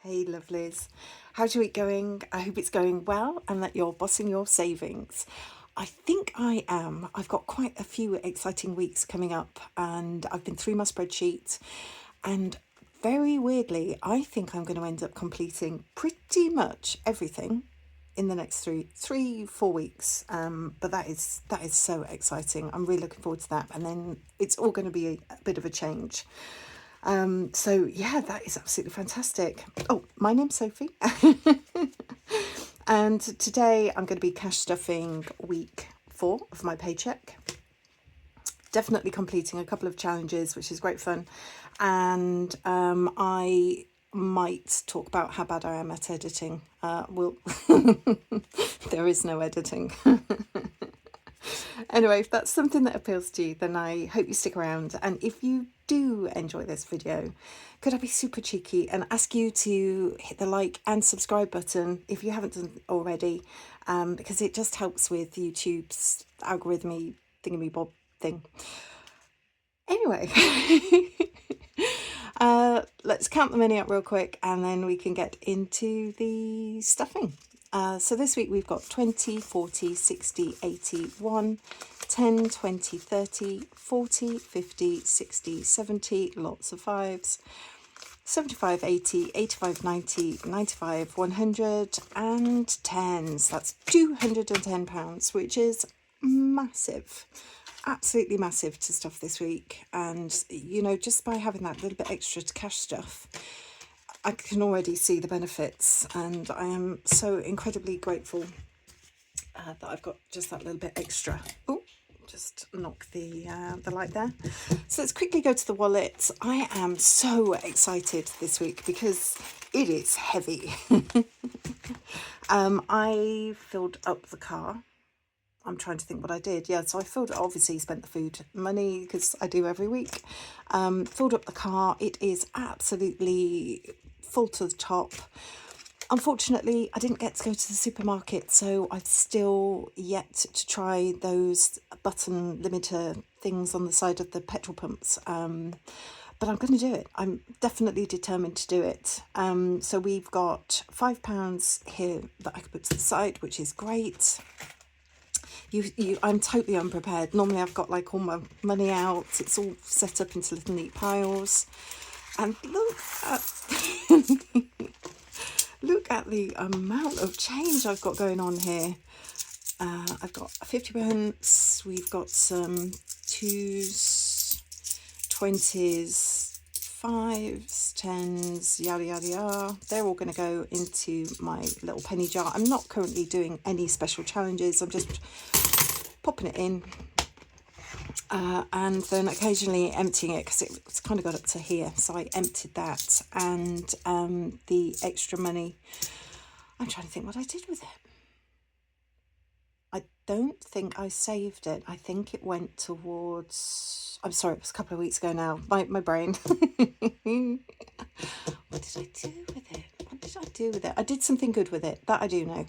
Hey lovelies, how's your week going? I hope it's going well and that you're bossing your savings. I think I am. I've got quite a few exciting weeks coming up and I've been through my spreadsheet and very weirdly, I think I'm going to end up completing pretty much everything in the next 4 weeks. But that is so exciting. I'm really looking forward to that. And then it's all going to be a bit of a change. So yeah, that is absolutely fantastic. Oh, my name's Sophie. And today I'm going to be cash stuffing week 4 of my paycheck. Definitely completing a couple of challenges, which is great fun. And I might talk about how bad I am at editing. There is no editing. Anyway, if that's something that appeals to you, then I hope you stick around. And if you do enjoy this video, could I be super cheeky and ask you to hit the like and subscribe button if you haven't done already, because it just helps with YouTube's algorithmy thingamy-bob thing. Anyway, let's count the money up real quick and then we can get into the stuffing. So this week we've got 20, 40, 60, 80, 1, 10, 20, 30, 40, 50, 60, 70, lots of fives, 75, 80, 85, 90, 95, 100 and 10s. That's £210, which is massive. Absolutely massive to stuff this week. And, you know, just by having that little bit extra to cash stuff, I can already see the benefits, and I am so incredibly grateful that I've got just that little bit extra. Oh, just knock the light there. So let's quickly go to the wallet. I am so excited this week because it is heavy. I filled up the car. I'm trying to think what I did. Yeah, so I obviously spent the food money because I do every week. Filled up the car. It is absolutely full to the top. Unfortunately, I didn't get to go to the supermarket, so I've still yet to try those button limiter things on the side of the petrol pumps. But I'm going to do it. I'm definitely determined to do it. So we've got £5 here that I could put to the side, which is great. I'm totally unprepared. Normally I've got like all my money out. It's all set up into little neat piles. And look at the amount of change I've got going on here. I've got 50p. We've got some 2s, 20s, 5s, 10s, yada yada yada. They're all going to go into my little penny jar. I'm not currently doing any special challenges. I'm just popping it in and then occasionally emptying it because it's kind of got up to here, so I emptied that. And the extra money, I'm trying to think what I did with it. I don't think I saved it. I think it went towards, I'm sorry, it was a couple of weeks ago now, my brain. What did I do with it? I did something good with it, that I do know.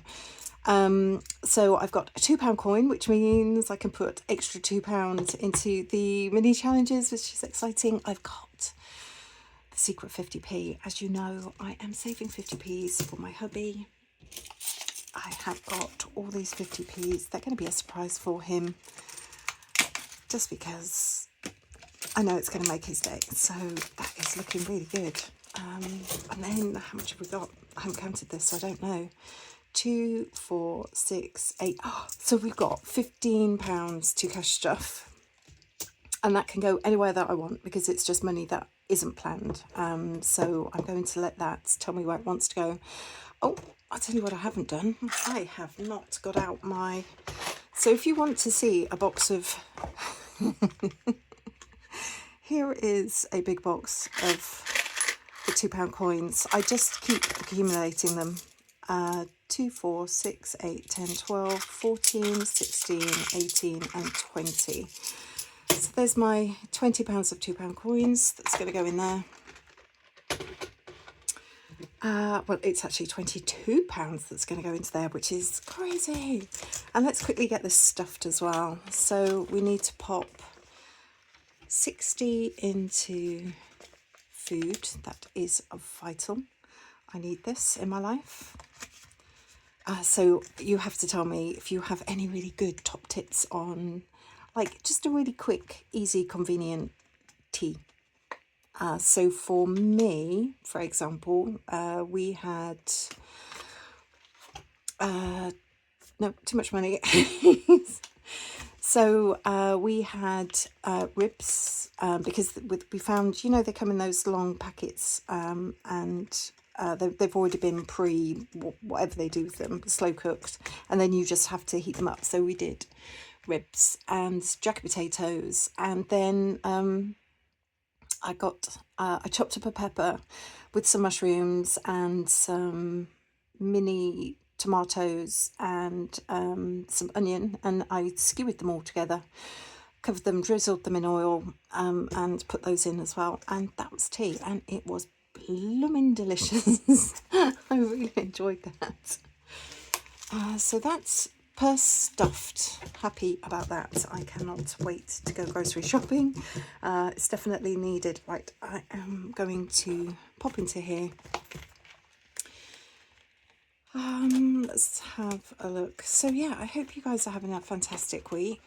So I've got a £2 coin, which means I can put extra £2 into the mini challenges, which is exciting. I've got the secret 50p. As you know, I am saving 50p's for my hubby. I have got all these 50p's. They're going to be a surprise for him, just because I know it's going to make his day. So that is looking really good. And then how much have we got? I haven't counted this, so I don't know. 2, 4, 6, 8. Oh, so we've got £15 to cash stuff, and that can go anywhere that I want because it's just money that isn't planned. So I'm going to let that tell me where it wants to go. Oh, I'll tell you what I haven't done. I have not got out my... So if you want to see a box of... Here is a big box of the £2 coins. I just keep accumulating them. 2, 4, 6, 8, 10, 12, 14, 16, 18 and 20. So there's my £20 of £2 coins. That's going to go in there. Well, it's actually £22 that's going to go into there, which is crazy. And let's quickly get this stuffed as well. So we need to pop 60 into food. That is vital. I need this in my life. So you have to tell me if you have any really good top tips on like just a really quick, easy, convenient tea. So for me, for example, we had no, too much money. So we had ribs because we found, you know, they come in those long packets, and they've already been whatever they do with them, slow cooked, and then you just have to heat them up. So we did ribs and jacket potatoes, and then I chopped up a pepper with some mushrooms and some mini tomatoes and some onion, and I skewered them all together, covered them, drizzled them in oil, and put those in as well, and that was tea, and it was blooming delicious. I really enjoyed that. So that's purse stuffed. Happy about that. I cannot wait to go grocery shopping. It's definitely needed. Right, I am going to pop into here. Let's have a look. So yeah, I hope you guys are having a fantastic week.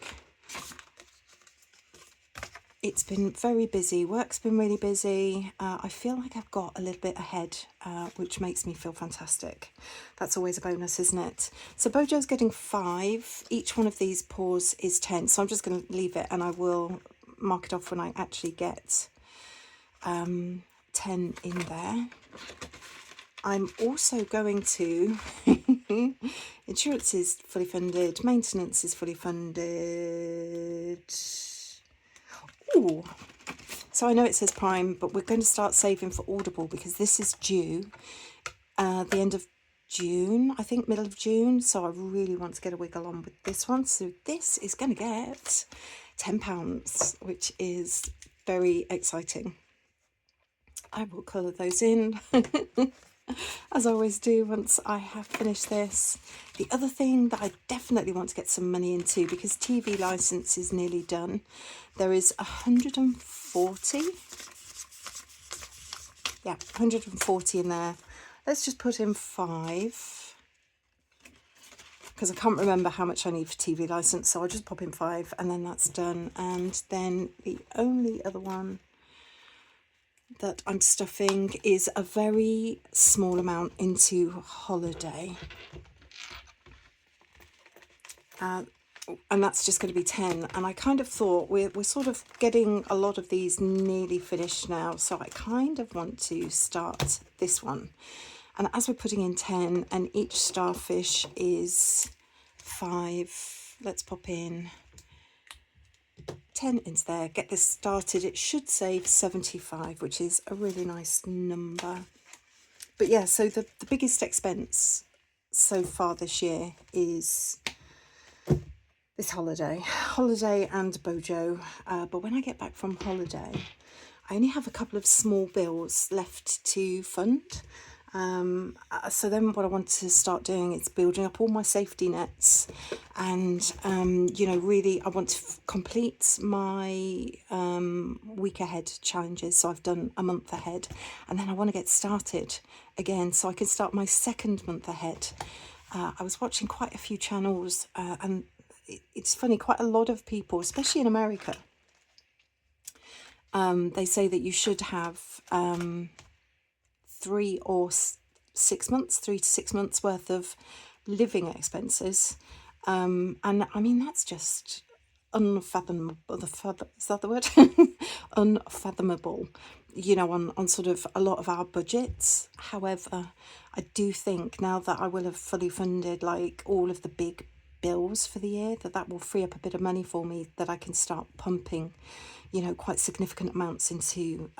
It's been very busy. Work's been really busy. I feel like I've got a little bit ahead, which makes me feel fantastic. That's always a bonus, isn't it? So Bojo's getting 5. Each one of these pours is 10. So I'm just going to leave it, and I will mark it off when I actually get 10 in there. I'm also going to, insurance is fully funded, maintenance is fully funded. Ooh, so I know it says Prime, but we're going to start saving for Audible because this is due the end of June, I think middle of June. So I really want to get a wiggle on with this one. So this is going to get £10, which is very exciting. I will colour those in. As I always do once I have finished this. The other thing that I definitely want to get some money into, because TV license is nearly done, there is 140. Yeah, 140 in there. Let's just put in 5, because I can't remember how much I need for TV license, so I'll just pop in 5 and then that's done. And then the only other one that I'm stuffing is a very small amount into holiday, and that's just going to be 10. And I kind of thought we're sort of getting a lot of these nearly finished now, so I kind of want to start this one. And as we're putting in 10 and each starfish is 5, let's pop in 10 into there, get this started. It should save 75, which is a really nice number. But yeah, so the biggest expense so far this year is this holiday and Bojo. But when I get back from holiday, I only have a couple of small bills left to fund. So then what I want to start doing is building up all my safety nets, and you know, really I want to complete my week ahead challenges. So I've done a month ahead, and then I want to get started again so I can start my second month ahead. I was watching quite a few channels, and it's funny, quite a lot of people, especially in America, they say that you should have 3 to 6 months worth of living expenses, and I mean that's just unfathomable. Is that the word? Unfathomable, you know, on sort of a lot of our budgets. However, I do think now that I will have fully funded like all of the big bills for the year, that will free up a bit of money for me, that I can start pumping, you know, quite significant amounts into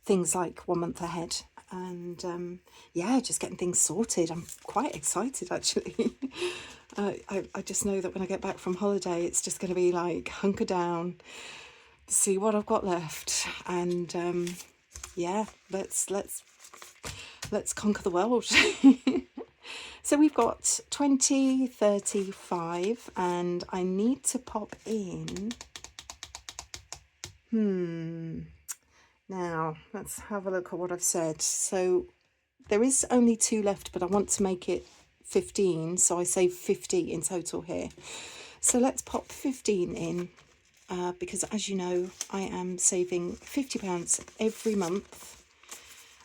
things like 1 month ahead. And yeah, just getting things sorted. I'm quite excited actually. I just know that when I get back from holiday, it's just going to be like hunker down, see what I've got left, and yeah, let's conquer the world. So we've got 20, 35, and I need to pop in. Now, let's have a look at what I've said. So there is only 2 left, but I want to make it 15, so I save 50 in total here. So let's pop 15 in, because as you know, I am saving £50 every month,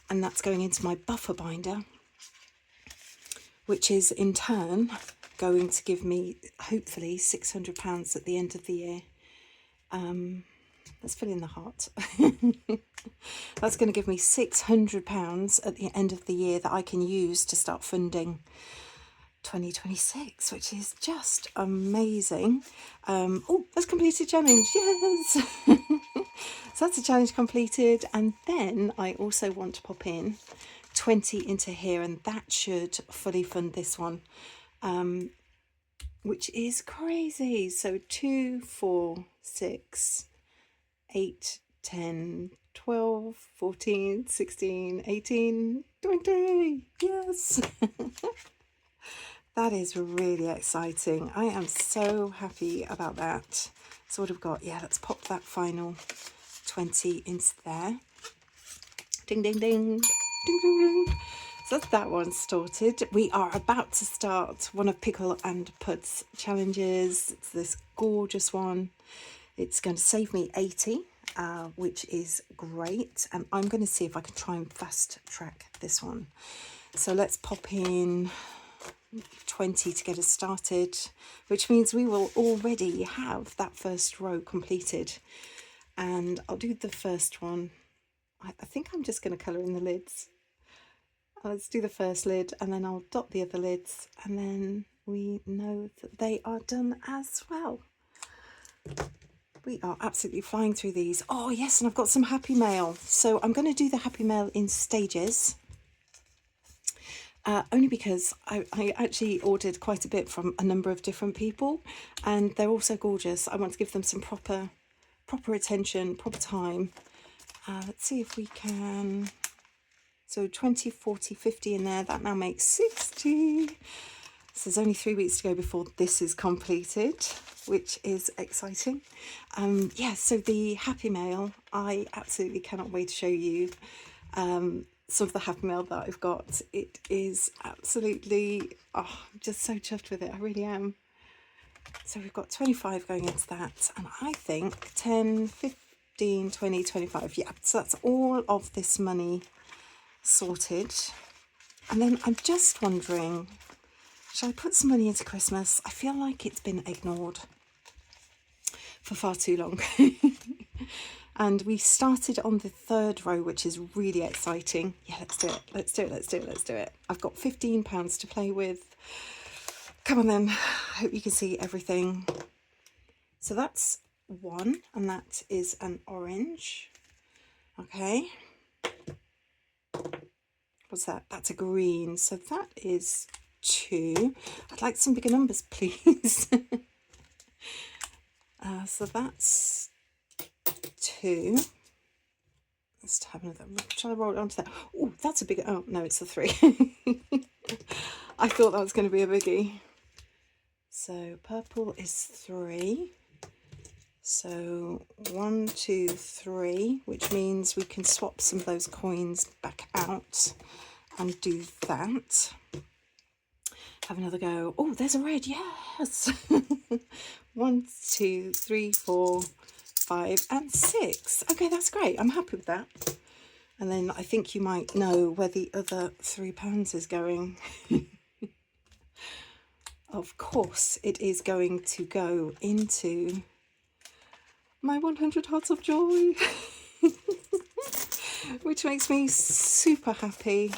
and that's going into my buffer binder, which is in turn going to give me hopefully £600 at the end of the year. Let's fill in the heart. That's going to give me £600 at the end of the year that I can use to start funding 2026, which is just amazing. Oh, that's completed challenge, yes. So that's a challenge completed, and then I also want to pop in 20 into here, and that should fully fund this one, which is crazy. So 2, 4, 6, 8, 10, 12, 14, 16, 18, 20. Yes. That is really exciting. I am so happy about that. So what I've got, yeah, let's pop that final 20 into there. Ding, ding, ding. Ding, ding, ding. So that's that one sorted. We are about to start one of Pickle and Pud's challenges. It's this gorgeous one. It's going to save me 80, which is great. And I'm going to see if I can try and fast track this one. So let's pop in 20 to get us started, which means we will already have that first row completed. And I'll do the first one. I think I'm just going to colour in the lids. Let's do the first lid, and then I'll dot the other lids, and then we know that they are done as well. We are absolutely flying through these. Oh yes, and I've got some happy mail. So I'm going to do the happy mail in stages. Only because I actually ordered quite a bit from a number of different people, and they're all so gorgeous. I want to give them some proper attention, proper time. Let's see if we can. So 20, 40, 50 in there. That now makes 60. So there's only 3 weeks to go before this is completed, which is exciting. Yeah, so the happy mail, I absolutely cannot wait to show you some of the happy mail that I've got. It is absolutely, I'm just so chuffed with it. I really am. So we've got 25 going into that, and I think 10, 15, 20, 25. Yeah, so that's all of this money sorted. And then I'm just wondering, should I put some money into Christmas? I feel like it's been ignored for far too long. And we started on the 3rd row, which is really exciting. Yeah, let's do it. Let's do it. Let's do it. Let's do it. I've got £15 to play with. Come on then. I hope you can see everything. So that's 1, and that is an orange. Okay. What's that? That's a green. So that is 2. I'd like some bigger numbers, please. So that's 2. Let's have another. Shall I roll it onto that? Oh, that's a bigger. Oh no, it's a 3. I thought that was going to be a biggie. So purple is 3. So 1, 2, 3, which means we can swap some of those coins back out and do that. Have another go. Oh, there's a red. Yes. 1, 2, 3, 4, 5 and 6. Okay, that's great. I'm happy with that. And then I think you might know where the other £3 is going. Of course, it is going to go into my 100 Hearts of Joy, which makes me super happy.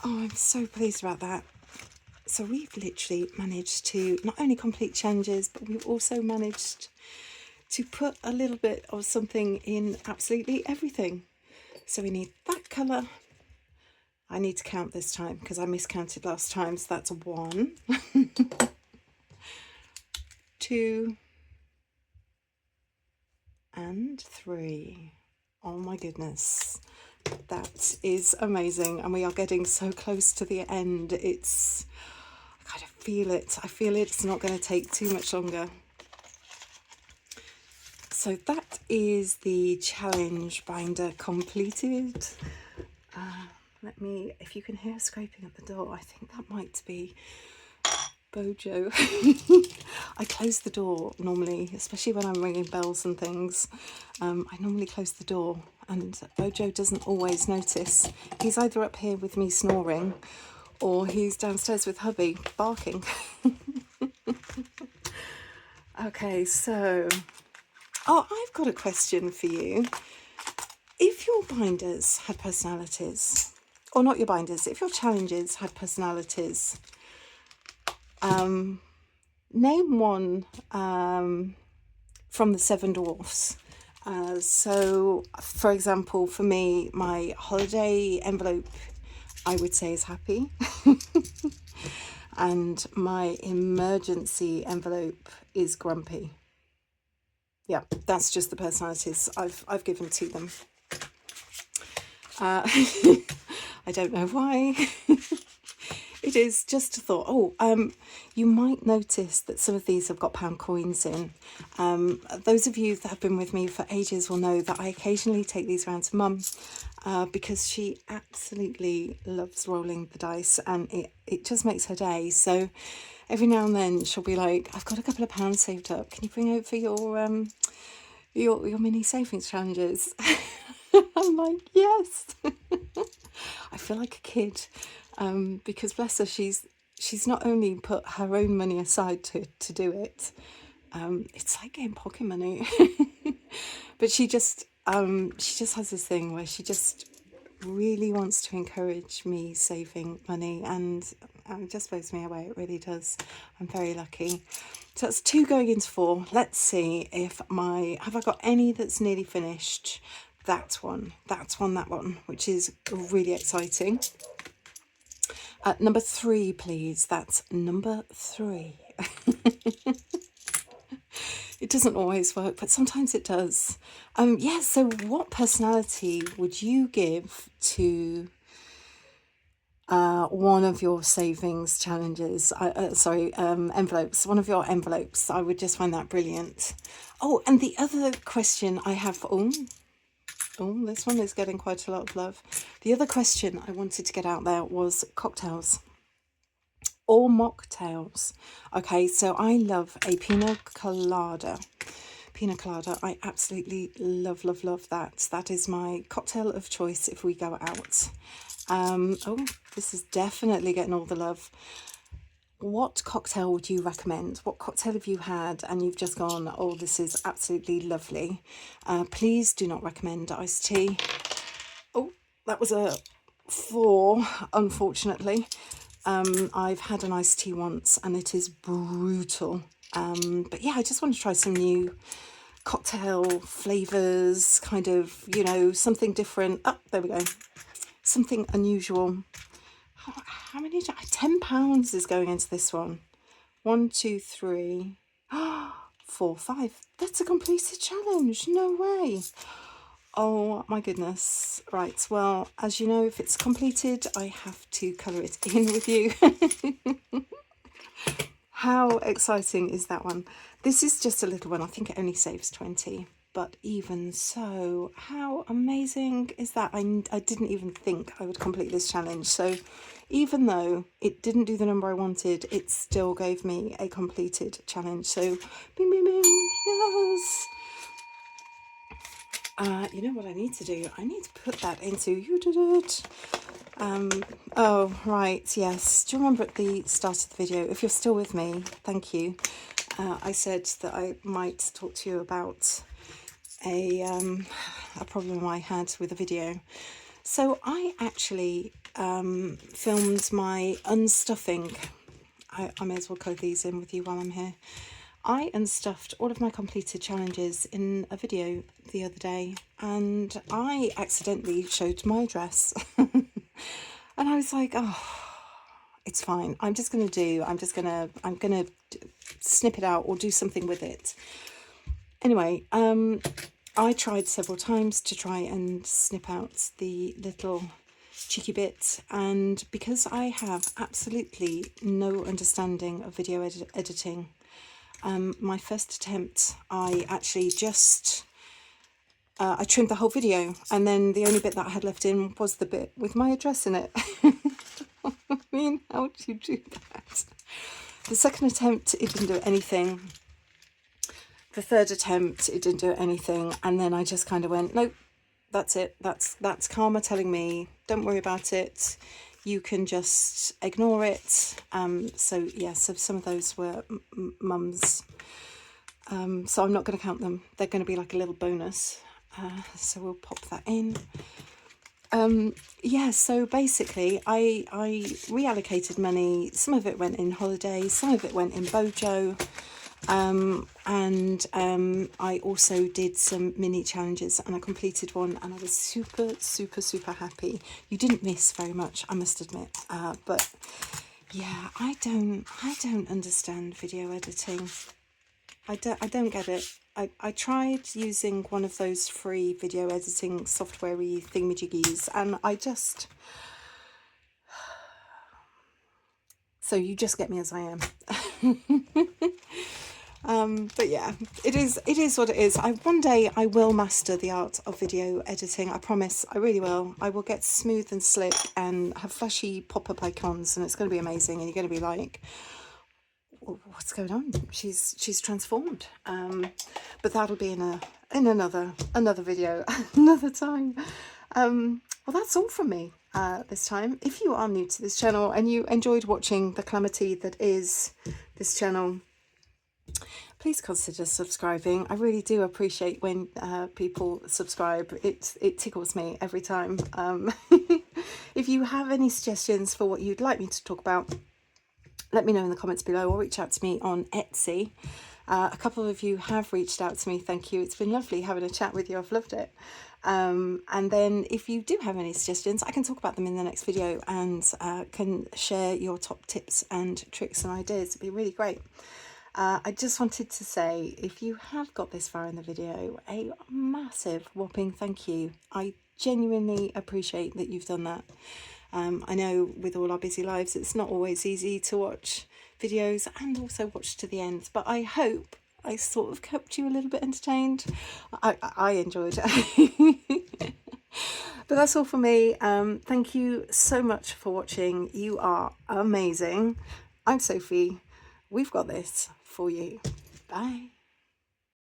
Oh, I'm so pleased about that. So we've literally managed to not only complete challenges, but we've also managed to put a little bit of something in absolutely everything. So we need that colour. I need to count this time because I miscounted last time. So that's 1, 2, and 3. Oh my goodness. That is amazing. And we are getting so close to the end. I kind of feel it. I feel it's not going to take too much longer. So that is the challenge binder completed. let me, if you can hear scraping at the door, I think that might be Bojo. I close the door normally, especially when I'm ringing bells and things. I normally close the door, and Bojo doesn't always notice. He's either up here with me snoring, or he's downstairs with hubby barking. Okay, so, oh, I've got a question for you. If your binders had personalities, or not your binders, if your challenges had personalities, name one from the Seven Dwarfs. So, for example, for me, my holiday envelope, I would say, is happy. And my emergency envelope is grumpy. Yeah, that's just the personalities I've given to them. I don't know why. It is just a thought. Oh, you might notice that some of these have got pound coins in. Those of you that have been with me for ages will know that I occasionally take these around to Mum because she absolutely loves rolling the dice, and it just makes her day. So every now and then she'll be like, I've got a couple of pounds saved up. Can you bring over for your mini savings challenges? I'm like, yes. I feel like a kid, because bless her, she's not only put her own money aside to do it. It's like getting pocket money. But she just has this thing where she just really wants to encourage me saving money, and it just blows me away. It really does. I'm very lucky. So that's 2 going into 4. Let's see if have I got any that's nearly finished. That one, which is really exciting. Number 3, please. That's number 3. It doesn't always work, but sometimes it does. Yeah, so what personality would you give to one of your savings challenges? Envelopes. One of your envelopes. I would just find that brilliant. Oh, and the other question I have... Oh, this one is getting quite a lot of love. The other question I wanted to get out there was cocktails or mocktails. Okay, so I love a pina colada. Pina colada, I absolutely love that. That is my cocktail of choice if we go out. Oh, this is definitely getting all the love. What cocktail would you recommend? What cocktail have you had and you've just gone, oh, this is absolutely lovely? Please do not recommend iced tea. Oh, that was a 4, unfortunately. I've had an iced tea once and it is brutal. But yeah, I just want to try some new cocktail flavours, kind of, something different. Oh, there we go. Something unusual. How many? £10 is going into this one. 1, 2, 3, 4, 5. That's a completed challenge. No way. Oh my goodness. Right, well, as you know, if it's completed, I have to colour it in with you. How exciting is that one? This is just a little one. I think it only saves 20. But even so, how amazing is that? I didn't even think I would complete this challenge. So even though it didn't do the number I wanted, it still gave me a completed challenge. So bing, bing, bing, yes. You know what I need to do? I need to put that into you did it. Oh, right, yes. Do you remember at the start of the video, if you're still with me, thank you. I said that I might talk to you about a problem I had with a video. So I actually filmed my unstuffing. I may as well code these in with you while I'm here. I unstuffed all of my completed challenges in a video the other day, and I accidentally showed my address. And I was like, oh, it's fine. I'm going to snip it out or do something with it. Anyway, I tried several times to try and snip out the little cheeky bit, and because I have absolutely no understanding of video editing, my first attempt, I actually just I trimmed the whole video, and then the only bit that I had left in was the bit with my address in it. I mean, how do you do that? The second attempt, it didn't do anything. The third attempt, it didn't do anything. And then I just kind of went, nope, that's it. That's karma telling me, don't worry about it. You can just ignore it. So yeah, so some of those were mum's. So I'm not going to count them. They're going to be like a little bonus. So we'll pop that in. Yeah, so basically I reallocated money. Some of it went in holidays, some of it went in Bojo. And I also did some mini challenges, and I completed one, and I was super happy. You didn't miss very much, I must admit, but yeah, I don't understand video editing. I don't get it. I tried using one of those free video editing software-y thingamajiggies, and I just... So you just get me as I am. But yeah, it is what it is. One day I will master the art of video editing. I promise, I really will. I will get smooth and slick and have flashy pop-up icons, and it's going to be amazing. And you're going to be like, what's going on? She's transformed. But that'll be in another video, another time. Well, that's all from me this time. If you are new to this channel and you enjoyed watching the calamity that is this channel, please consider subscribing. I really do appreciate when people subscribe. It tickles me every time. If you have any suggestions for what you'd like me to talk about, let me know in the comments below, or reach out to me on Etsy. A couple of you have reached out to me. Thank you. It's been lovely having a chat with you. I've loved it. And then if you do have any suggestions, I can talk about them in the next video, and can share your top tips and tricks and ideas. It'd be really great. I just wanted to say, if you have got this far in the video, a massive whopping thank you. I genuinely appreciate that you've done that. I know with all our busy lives, it's not always easy to watch videos and also watch to the end, but I hope I sort of kept you a little bit entertained. I enjoyed it. But that's all for me. Thank you so much for watching. You are amazing. I'm Sophie. We've got this for you. Bye.